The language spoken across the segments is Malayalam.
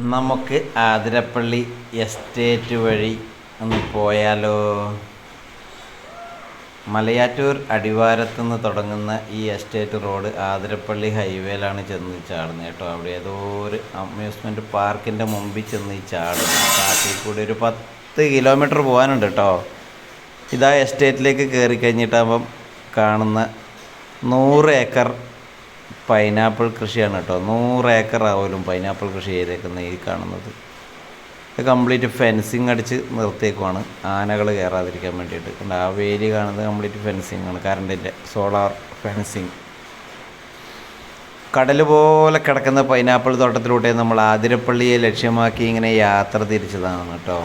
നമുക്ക് ആതിരപ്പള്ളി എസ്റ്റേറ്റ് വഴി ഒന്ന് പോയാലോ? മലയാറ്റൂർ അടിവാരത്തു നിന്ന് തുടങ്ങുന്ന ഈ എസ്റ്റേറ്റ് റോഡ് ആതിരപ്പള്ളി ഹൈവേയിലാണ് ചെന്ന് ചാടുന്നത് കേട്ടോ. അവിടെ ഏതോ ഒരു അമ്യൂസ്മെൻറ്റ് പാർക്കിൻ്റെ മുമ്പിൽ ചെന്ന് ഈ ചാടുന്നു. കാട്ടിൽ കൂടി ഒരു 10 കിലോമീറ്റർ പോകാനുണ്ട് കേട്ടോ. ഇതാ എസ്റ്റേറ്റിലേക്ക് കയറി കഴിഞ്ഞിട്ടാകുമ്പം കാണുന്ന 100 ഏക്കർ പൈനാപ്പിൾ കൃഷിയാണ് കേട്ടോ. 100 ഏക്കർ ആവുമല്ലോ പൈനാപ്പിൾ കൃഷി ചെയ്തേക്കുന്ന ഈ കാണുന്നത്. ഇത് കംപ്ലീറ്റ് ഫെൻസിങ് അടിച്ച് നിർത്തിയേക്കുവാണ്, ആനകൾ കയറാതിരിക്കാൻ വേണ്ടിയിട്ട്. ആ വേലി കാണുന്നത് കംപ്ലീറ്റ് ഫെൻസിങ് ആണ്, കറണ്ടിൻ്റെ സോളാർ ഫെൻസിങ്. കടൽ പോലെ കിടക്കുന്ന പൈനാപ്പിൾ തോട്ടത്തിലൂടെ നമ്മൾ ആതിരപ്പള്ളിയെ ലക്ഷ്യമാക്കി ഇങ്ങനെ യാത്ര തിരിച്ചതാണ് കേട്ടോ.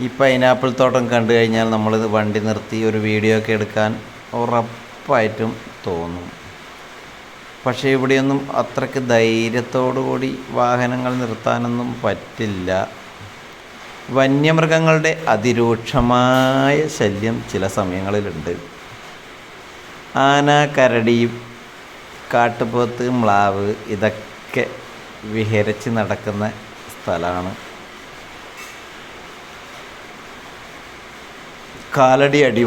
ഈ പൈനാപ്പിൾ തോട്ടം കണ്ടു കഴിഞ്ഞാൽ നമ്മൾ വണ്ടി നിർത്തി ഒരു വീഡിയോ ഒക്കെ എടുക്കാൻ ഉറപ്പായിട്ടും തോന്നും. പക്ഷേ ഇവിടെയൊന്നും അത്രയ്ക്ക് ധൈര്യത്തോടുകൂടി വാഹനങ്ങൾ നിർത്താനൊന്നും പറ്റില്ല. വന്യമൃഗങ്ങളുടെ അതിരൂക്ഷമായ ശല്യം ചില സമയങ്ങളിലുണ്ട്. ആന, കരടി, കാട്ടുപോത്ത്, മ്ലാവ് ഇതൊക്കെ വിഹരിച്ച് നടക്കുന്ന സ്ഥലമാണ്. കാലടി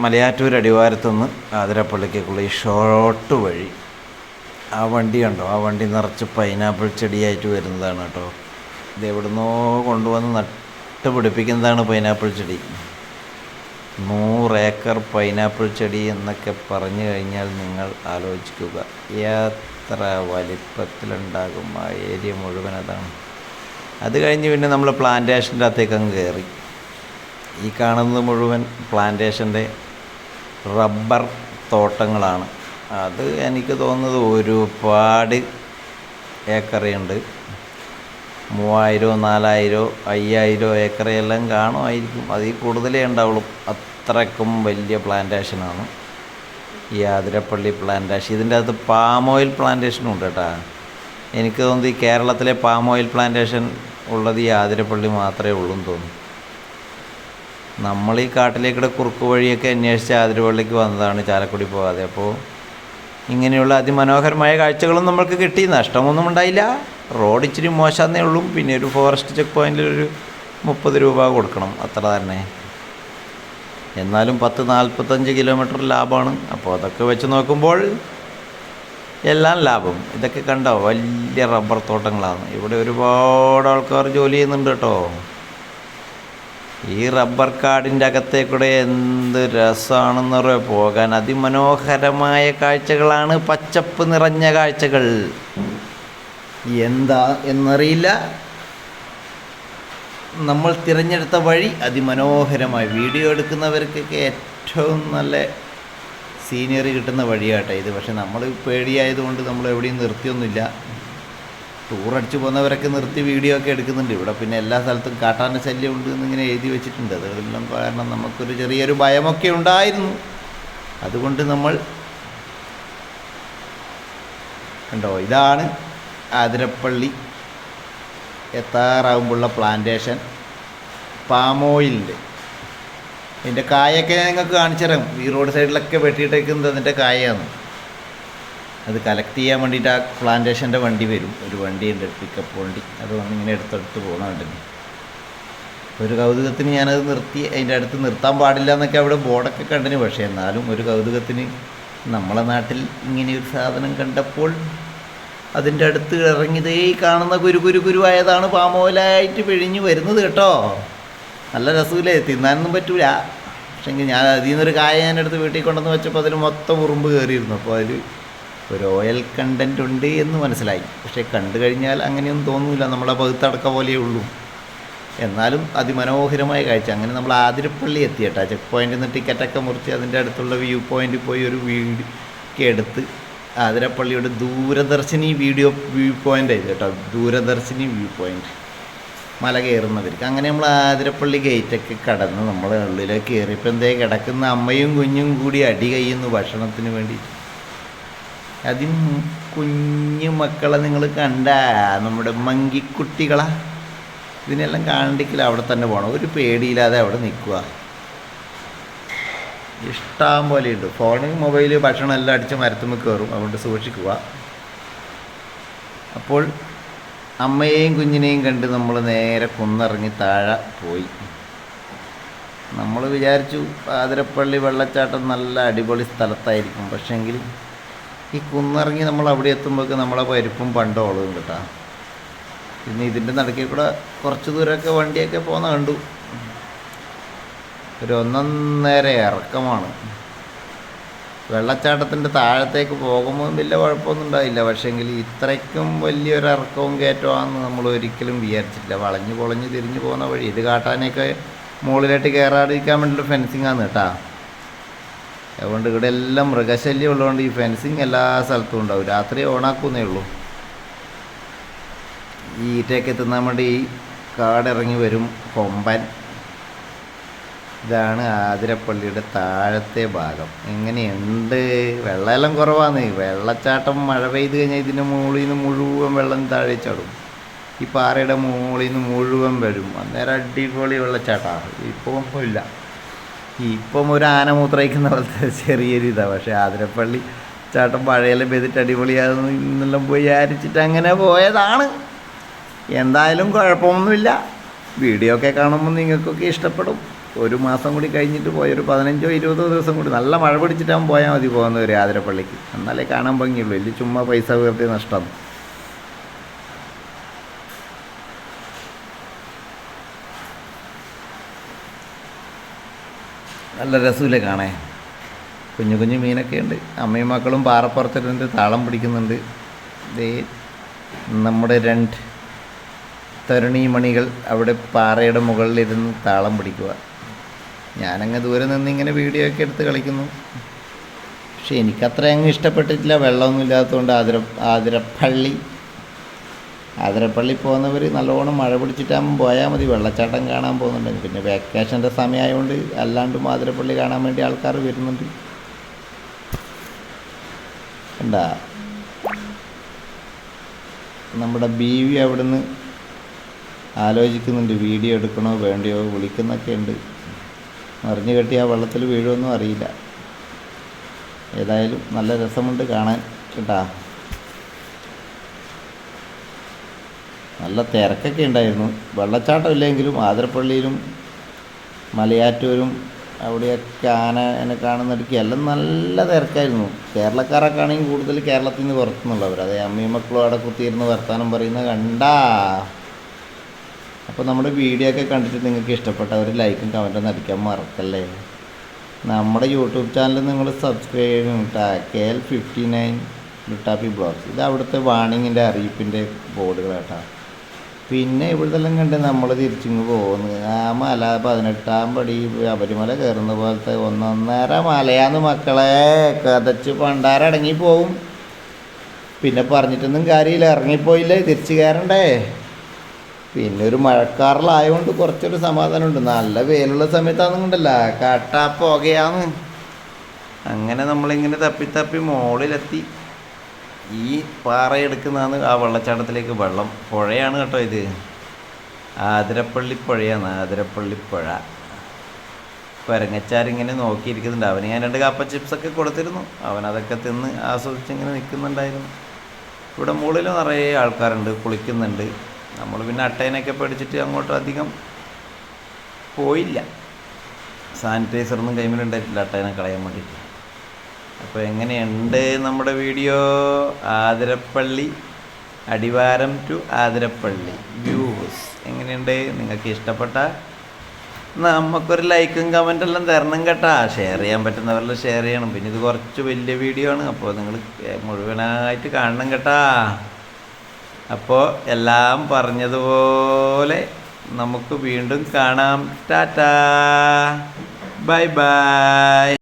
മലയാറ്റൂർ അടിവാരത്തുനിന്ന് ആതിരപ്പള്ളിക്കുള്ള ഈ ഷോർട്ട് വഴി. ആ വണ്ടി കണ്ടോ? ആ വണ്ടി നിറച്ച് പൈനാപ്പിൾ ചെടിയായിട്ട് വരുന്നതാണ് കേട്ടോ. ഇത് എവിടുന്നോ കൊണ്ടുവന്ന് നട്ട് പിടിപ്പിക്കുന്നതാണ് പൈനാപ്പിൾ ചെടി. 100 ഏക്കർ പൈനാപ്പിൾ ചെടി എന്നൊക്കെ പറഞ്ഞു കഴിഞ്ഞാൽ നിങ്ങൾ ആലോചിക്കുക, എത്ര വലിപ്പത്തിലുണ്ടാകും ആ ഏരിയ മുഴുവൻ. അതാണ്. അത് കഴിഞ്ഞ് പിന്നെ നമ്മൾ പ്ലാന്റേഷൻ്റെ അകത്തേക്ക് അങ്ങ് കയറി. ഈ കാണുന്നത് മുഴുവൻ പ്ലാന്റേഷൻ്റെ റബ്ബർ തോട്ടങ്ങളാണ്. അത് എനിക്ക് തോന്നുന്നത് ഒരുപാട് ഏക്കറയുണ്ട്. 3000, 4000, 5000 ഏക്കറയെല്ലാം കാണുമായിരിക്കും. അതിൽ കൂടുതലേ ഉണ്ടാവുള്ളൂ. അത്രയ്ക്കും വലിയ പ്ലാന്റേഷനാണ് ഈ ആതിരപ്പള്ളി പ്ലാന്റേഷൻ. ഇതിൻ്റെ അകത്ത് പാം ഓയിൽ പ്ലാന്റേഷനും ഉണ്ട് കേട്ടോ. എനിക്ക് തോന്നുന്നത് ഈ കേരളത്തിലെ പാം ഓയിൽ പ്ലാന്റേഷൻ ഉള്ളത് ഈ ആതിരപ്പള്ളി മാത്രമേ ഉള്ളൂ എന്ന് തോന്നുന്നു. നമ്മൾ ഈ കാട്ടിലേക്കൂടെ കുറുക്ക് വഴിയൊക്കെ അന്വേഷിച്ച് ആതിരപ്പള്ളിക്ക് വന്നതാണ്, ചാലക്കുടി പോകാതെ. അപ്പോൾ ഇങ്ങനെയുള്ള അതിമനോഹരമായ കാഴ്ചകളും നമ്മൾക്ക് കിട്ടി. നഷ്ടമൊന്നും ഉണ്ടായില്ല. റോഡ് ഇച്ചിരി മോശമെന്നേ ഉള്ളൂ. പിന്നെ ഒരു ഫോറസ്റ്റ് ചെക്ക് പോയിൻറ്റിൽ ഒരു 30 രൂപ കൊടുക്കണം, അത്ര തന്നെ. എന്നാലും 10-45 കിലോമീറ്റർ ലാഭമാണ്. അപ്പോൾ അതൊക്കെ വെച്ച് നോക്കുമ്പോൾ എല്ലാം ലാഭം. ഇതൊക്കെ കണ്ടോ, വലിയ റബ്ബർ തോട്ടങ്ങളാണ്. ഇവിടെ ഒരുപാട് ആൾക്കാർ ജോലി ചെയ്യുന്നുണ്ട് കേട്ടോ. ഈ റബ്ബർ കാടിൻ്റെ അകത്തേക്കൂടെ എന്ത് രസമാണെന്ന് പറയുക പോകാൻ. അതിമനോഹരമായ കാഴ്ചകളാണ്, പച്ചപ്പ് നിറഞ്ഞ കാഴ്ചകൾ. എന്താ എന്നറിയില്ല, നമ്മൾ തിരഞ്ഞെടുത്ത വഴി അതിമനോഹരമായി. വീഡിയോ എടുക്കുന്നവർക്കൊക്കെ ഏറ്റവും നല്ല സീനിയറി കിട്ടുന്ന വഴിയാട്ടെ ഇത്. പക്ഷെ നമ്മൾ പേടിയായതുകൊണ്ട് നമ്മൾ എവിടെയും നിർത്തിയൊന്നുമില്ല. ടൂറടിച്ച് പോകുന്നവരൊക്കെ നിർത്തി വീഡിയോ ഒക്കെ എടുക്കുന്നുണ്ട്. ഇവിടെ പിന്നെ എല്ലാ സ്ഥലത്തും കാട്ടാന ശല്യം ഉണ്ട് എന്നിങ്ങനെ എഴുതി വെച്ചിട്ടുണ്ട്. അതെല്ലാം കാരണം നമുക്കൊരു ചെറിയൊരു ഭയമൊക്കെ ഉണ്ടായിരുന്നു. അതുകൊണ്ട് നമ്മൾ കണ്ടോ, ഇതാണ് ആതിരപ്പള്ളി എത്താറാകുമ്പോഴുള്ള പ്ലാന്റേഷൻ പാമോയിലിൻ്റെ. ഇതിൻ്റെ കായൊക്കെ നിങ്ങൾക്ക് കാണിച്ചു തരാം. ഈ റോഡ് സൈഡിലൊക്കെ വെട്ടിയിട്ടേക്കുന്നത് അതിൻ്റെ കായാണ്. അത് കളക്ട് ചെയ്യാൻ വേണ്ടിയിട്ട് ആ പ്ലാന്റേഷൻ്റെ വണ്ടി വരും. ഒരു വണ്ടിയുണ്ട്, പിക്കപ്പ് വണ്ടി. അത് വന്ന് ഇങ്ങനെ എടുത്തെടുത്ത് പോകുന്നുണ്ടെങ്കിൽ ഒരു കൗതുകത്തിന് ഞാനത് നിർത്തി. അതിൻ്റെ അടുത്ത് നിർത്താൻ പാടില്ല എന്നൊക്കെ അവിടെ ബോർഡൊക്കെ കണ്ടിന്. പക്ഷേ എന്നാലും ഒരു കൗതുകത്തിന് നമ്മളെ നാട്ടിൽ ഇങ്ങനെയൊരു സാധനം കണ്ടപ്പോൾ അതിൻ്റെ അടുത്ത് ഇറങ്ങിയതേ കാണുന്ന കുരുവായതാണ് പാമോയിലായിട്ട് പിഴിഞ്ഞ് വരുന്നത് കേട്ടോ. നല്ല രസമില്ലേ, തിന്നാനൊന്നും പറ്റൂല. പക്ഷേങ്കിൽ ഞാൻ അതിൽ നിന്നൊരു കായ ഞാൻ എടുത്ത് വീട്ടിൽ കൊണ്ടുവന്ന് വെച്ചപ്പോൾ അതിന് മൊത്തം ഉറുമ്പ് കയറിയിരുന്നു. അപ്പോൾ അതിൽ ഒരു ഓയിൽ കണ്ടൻ്റ് ഉണ്ട് എന്ന് മനസ്സിലായി. പക്ഷേ കണ്ടു കഴിഞ്ഞാൽ അങ്ങനെയൊന്നും തോന്നില്ല, നമ്മളെ പകുത്തടക്ക പോലെയേ ഉള്ളൂ. എന്നാലും അതിമനോഹരമായ കാഴ്ച. അങ്ങനെ നമ്മൾ ആതിരപ്പള്ളി എത്തി കേട്ടോ. ചെക്ക് പോയിൻറ്റിൽ നിന്ന് ടിക്കറ്റൊക്കെ മുറിച്ച് അതിൻ്റെ അടുത്തുള്ള വ്യൂ പോയിൻറ്റിൽ പോയി ഒരു വീഡിയോ ഒക്കെ എടുത്ത്. ആതിരപ്പള്ളിയുടെ ദൂരദർശിനി വ്യൂ പോയിൻ്റ് ആയിരുന്നു കേട്ടോ. ദൂരദർശിനി വ്യൂ പോയിൻ്റ്, മല കയറുന്നവർക്ക്. അങ്ങനെ നമ്മൾ ആതിരപ്പള്ളി ഗേറ്റൊക്കെ കടന്ന് നമ്മൾ ഉള്ളിലേക്ക് കയറിയപ്പോൾ എന്തേ കിടക്കുന്ന അമ്മയും കുഞ്ഞും കൂടി അടി കഴിയുന്നു ഭക്ഷണത്തിന് വേണ്ടി. അതിന് കുഞ്ഞു മക്കളെ നിങ്ങൾ കണ്ട, നമ്മുടെ മങ്കിക്കുട്ടികളാ. ഇതിനെല്ലാം കാണണ്ടെങ്കിൽ അവിടെ തന്നെ പോകണം. ഒരു പേടിയില്ലാതെ അവിടെ നിൽക്കുക. ഇഷ്ടം പോലെയുണ്ട്. ഫോണ്, മൊബൈൽ, ഭക്ഷണം എല്ലാം അടിച്ച് മരത്തുമ്പോൾ കയറും. അതുകൊണ്ട് സൂക്ഷിക്കുക. അപ്പോൾ അമ്മയെയും കുഞ്ഞിനെയും കണ്ട് നമ്മൾ നേരെ കുന്നിറങ്ങി താഴെ പോയി. നമ്മൾ വിചാരിച്ചു ആതിരപ്പള്ളി വെള്ളച്ചാട്ടം നല്ല അടിപൊളി സ്ഥലത്തായിരിക്കും. പക്ഷേങ്കിൽ ഈ കുന്നിറങ്ങി നമ്മൾ അവിടെ എത്തുമ്പോഴേക്ക് നമ്മളെ പരിപ്പും പണ്ടോളും കേട്ടോ. പിന്നെ ഇതിൻ്റെ നടുക്കിൽ കൂടെ കുറച്ച് ദൂരമൊക്കെ വണ്ടിയൊക്കെ പോകുന്ന കണ്ടു. ഒരു 1.5 ഇറക്കമാണ്. വെള്ളച്ചാട്ടത്തിൻ്റെ താഴത്തേക്ക് പോകുമ്പോൾ വലിയ കുഴപ്പമൊന്നും ഉണ്ടായില്ല. പക്ഷേങ്കിൽ ഇത്രയ്ക്കും വലിയൊരു ഇറക്കവും കയറ്റമാണെന്ന് നമ്മൾ ഒരിക്കലും വിചാരിച്ചിട്ടില്ല. വളഞ്ഞ് പൊളഞ്ഞ് തിരിഞ്ഞ് പോകുന്ന വഴി. ഇത് കാട്ടാനൊക്കെ മുകളിലായിട്ട് കയറാതിരിക്കാൻ വേണ്ടിയിട്ട് ഫെൻസിങ് ആണ് കേട്ടോ. അതുകൊണ്ട് ഇവിടെ എല്ലാം മൃഗശല്യം ഉള്ളതുകൊണ്ട് ഈ ഫെൻസിങ് എല്ലാ സ്ഥലത്തും ഉണ്ടാവും. രാത്രി ഓണാക്കുന്നേ ഉള്ളൂ. ഈ ഈറ്റയൊക്കെ തിന്നാൻ വേണ്ടി ഈ കാടിറങ്ങി വരും കൊമ്പൻ. ഇതാണ് ആതിരപ്പള്ളിയുടെ താഴത്തെ ഭാഗം. എങ്ങനെയുണ്ട്? വെള്ളമെല്ലാം കുറവാണ്. വെള്ളച്ചാട്ടം മഴ പെയ്ത് കഴിഞ്ഞാൽ ഇതിൻ്റെ മുകളിൽ നിന്ന് മുഴുവൻ വെള്ളം താഴെ ചാടും. ഈ പാറയുടെ മുകളിൽ നിന്ന് മുഴുവൻ വരും. അന്നേരം അടിപൊളി വെള്ളച്ചാട്ടമാണ്. ഇപ്പോൾ ഇല്ല. ഇപ്പം ഒരു ആന മൂത്രയിക്കുന്ന പോലത്തെ ചെറിയൊരു ഇതാണ്. പക്ഷേ ആതിരപ്പള്ളി ചാട്ടം മഴയെല്ലാം പെയ്തിട്ട് അടിപൊളിയാകുന്നു ഇന്നെല്ലാം പോയി വിചാരിച്ചിട്ട് അങ്ങനെ പോയതാണ്. എന്തായാലും കുഴപ്പമൊന്നുമില്ല. വീഡിയോ ഒക്കെ കാണുമ്പോൾ നിങ്ങൾക്കൊക്കെ ഇഷ്ടപ്പെടും. ഒരു മാസം കൂടി കഴിഞ്ഞിട്ട് പോയി ഒരു 15-20 ദിവസം കൂടി നല്ല മഴ പിടിച്ചിട്ടാകുമ്പോൾ പോയാൽ മതി പോകുന്നവർ ആതിരപ്പള്ളിക്ക്. എന്നാലേ കാണാൻ ഭംഗിയുള്ളൂ. വലിയ ചുമ്മാ പൈസ വെറുതെ നഷ്ടം. നല്ല രസമില്ലേ കാണേ? കുഞ്ഞു കുഞ്ഞു മീനൊക്കെ ഉണ്ട്. അമ്മയും മക്കളും പാറപ്പുറത്തിരുന്നിട്ട് താളം പിടിക്കുന്നുണ്ട്. നമ്മുടെ 2 തരുണീമണികൾ അവിടെ പാറയുടെ മുകളിലിരുന്ന് താളം പിടിക്കുക. ഞാനങ്ങ് ദൂരെ നിന്ന് ഇങ്ങനെ വീഡിയോ ഒക്കെ എടുത്ത് കളിക്കുന്നു. പക്ഷെ എനിക്കത്ര അങ്ങ് ഇഷ്ടപ്പെട്ടിട്ടില്ല. വെള്ളമൊന്നും ഇല്ലാത്തതുകൊണ്ട് ആതിരപ്പള്ളി പോകുന്നവർ നല്ലോണം മഴ പിടിച്ചിട്ടാകുമ്പോൾ പോയാൽ മതി. വെള്ളച്ചാട്ടം കാണാൻ പോകുന്നുണ്ടെങ്കിൽ. പിന്നെ വെക്കേഷൻ്റെ സമയമായതുകൊണ്ട് അല്ലാണ്ടും ആതിരപ്പള്ളി കാണാൻ വേണ്ടി ആൾക്കാർ വരുന്നുണ്ട്. കണ്ടാ നമ്മുടെ ബീവി അവിടുന്ന് ആലോചിക്കുന്നുണ്ട് വീഡിയോ എടുക്കണോ വേണ്ടയോ, വിളിക്കുന്നൊക്കെ ഉണ്ട്. മറിഞ്ഞു കെട്ടി ആ വെള്ളത്തിൽ വീഴുമെന്നും അറിയില്ല. ഏതായാലും നല്ല രസമുണ്ട് കാണാൻ കേട്ടാ. നല്ല തിരക്കൊക്കെ ഉണ്ടായിരുന്നു. വെള്ളച്ചാട്ടം ഇല്ലെങ്കിലും ആതിരപ്പള്ളിയിലും മലയാറ്റൂരും അവിടെയൊക്കെ ആനനെ കാണുന്നിടയ്ക്ക് എല്ലാം നല്ല തിരക്കായിരുന്നു. കേരളക്കാരൊക്കെ ആണെങ്കിൽ കൂടുതൽ കേരളത്തിൽ നിന്ന് പുറത്തുനിന്നുള്ളവർ. അതെ അമ്മയും മക്കളും അവിടെ കുത്തിയിരുന്ന് വർത്താനം പറയുന്നത് കണ്ടാ. അപ്പോൾ നമ്മുടെ വീഡിയോ ഒക്കെ കണ്ടിട്ട് നിങ്ങൾക്ക് ഇഷ്ടപ്പെട്ടവർ ലൈക്കും കമൻറ്റും അടിക്കാൻ മറക്കല്ലേ. നമ്മുടെ യൂട്യൂബ് ചാനൽ നിങ്ങൾ സബ്സ്ക്രൈബ് ചെയ്യണം കേട്ടോ. KL59 Luttappi blogs. ഇത് അവിടുത്തെ വാണിങ്ങിൻ്റെ അറിയിപ്പിൻ്റെ ബോർഡുകൾ കേട്ടോ. പിന്നെ ഇവിടുത്തെല്ലാം കണ്ട് നമ്മൾ തിരിച്ചിങ്ങ് പോകുന്നു. ആ മല 18-ാം പടി ശബരിമല കയറുന്ന പോലത്തെ 1.5 മലയാന്ന് മക്കളെ. കതച്ച് പണ്ടാരടങ്ങി പോവും. പിന്നെ പറഞ്ഞിട്ടൊന്നും കാര്യമില്ല. ഇറങ്ങിപ്പോയില്ലേ, തിരിച്ച് കയറണ്ടേ. പിന്നെ ഒരു മഴക്കാറിലായതുകൊണ്ട് കുറച്ചൊരു സമാധാനമുണ്ട്. നല്ല വെയിലുള്ള സമയത്താണെന്നുണ്ടല്ല കാട്ടാ പുകയാന്ന്. അങ്ങനെ നമ്മളിങ്ങനെ തപ്പി മുകളിലെത്തി. ഈ പാറയെടുക്കുന്നതാണ് ആ വെള്ളച്ചാട്ടത്തിലേക്ക് വെള്ളം. പുഴയാണ് കേട്ടോ ഇത്. ആതിരപ്പള്ളി പുഴയാണ്. ആതിരപ്പള്ളി പുഴ. കുരങ്ങച്ചാരിങ്ങനെ നോക്കിയിരിക്കുന്നുണ്ട്. അവന് ഞാൻ 2 കപ്പ ചിപ്സൊക്കെ കൊടുത്തിരുന്നു. അവനതൊക്കെ തിന്ന് ആസ്വദിച്ചിങ്ങനെ നിൽക്കുന്നുണ്ടായിരുന്നു. ഇവിടെ മുകളിൽ നിറയെ ആൾക്കാരുണ്ട്, കുളിക്കുന്നുണ്ട്. നമ്മൾ പിന്നെ അട്ടേനൊക്കെ പേടിച്ചിട്ട് അങ്ങോട്ട് അധികം പോയില്ല. സാനിറ്റൈസറൊന്നും കൈമിലുണ്ടായിട്ടില്ല അട്ടേനെ കളയാൻ വേണ്ടിയിട്ട്. അപ്പോൾ എങ്ങനെയുണ്ട് നമ്മുടെ video? Athirappilly Adivaram to Athirappilly views എങ്ങനെയുണ്ട്? നിങ്ങൾക്ക് ഇഷ്ടപ്പെട്ട നമുക്കൊരു ലൈക്കും കമൻറ്റെല്ലാം തരണം കേട്ടാ. ഷെയർ ചെയ്യാൻ പറ്റുന്നവരെല്ലാം ഷെയർ ചെയ്യണം. പിന്നെ ഇത് കുറച്ച് വലിയ വീഡിയോ ആണ്. അപ്പോൾ നിങ്ങൾ മുഴുവനായിട്ട് കാണണം കേട്ടാ. അപ്പോൾ എല്ലാം പറഞ്ഞതുപോലെ നമുക്ക് വീണ്ടും കാണാം. Tata, bye bye.